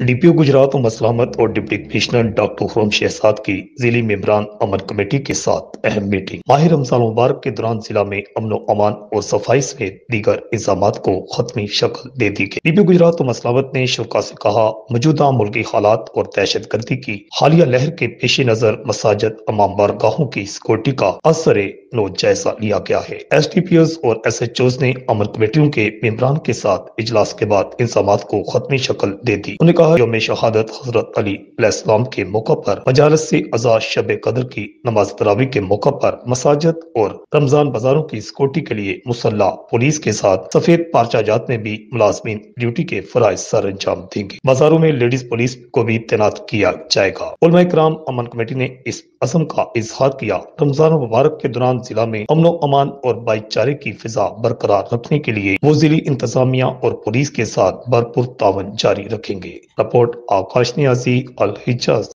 DPO Gujrat मसलामत और deputy commissioner doctor Khurram Shahzad की जिली मेंबरान अमन कमेटी के साथ अहम मीटिंग। माह रमजान मुबारक के दौरान जिला में अमन अमान और सफाई समेत दीगर इंतजामात को खत्मी शक्ल दे दी गई। डीपीओ गुजरात मसलामत ने शुरा से कहा, मौजूदा मुल्की हालात और दहशत गर्दी की हालिया लहर के पेश नजर मसाजिद अमाम बारगाहों की सिक्योरिटी का असर नो जायजा लिया गया है। SDPOs और SHOs ने अमन कमेटियों के मेंबरान के साथ इजलास के बाद इंतजामात को खत्मी शक्ल दे दी। उन्होंने कहा, यौम शहादत हजरत अली अलैहिस्सलाम के मौका पर मजालस से आजाद शब कदर की नमाज तरावी के मौका पर मसाजिद और रमजान बाजारों की सिक्योरिटी के लिए मुसल्ला पुलिस के साथ सफेद पार्चाजात में भी मुलाजमीन ड्यूटी के फराइज सर अंजाम देंगे। बाजारों में लेडीज पुलिस को भी तैनात किया जाएगा। उलमा इकराम अमन कमेटी ने इस अज़म का इजहार किया। रमजान मुबारक के दौरान जिला में अमन अमान और भाईचारे की फिजा बरकरार रखने के लिए वो जिली इंतजामिया और पुलिस के साथ भरपूर तावन जारी रखेंगे। रिपोर्ट आकाश नियाजी, अल हिजाज।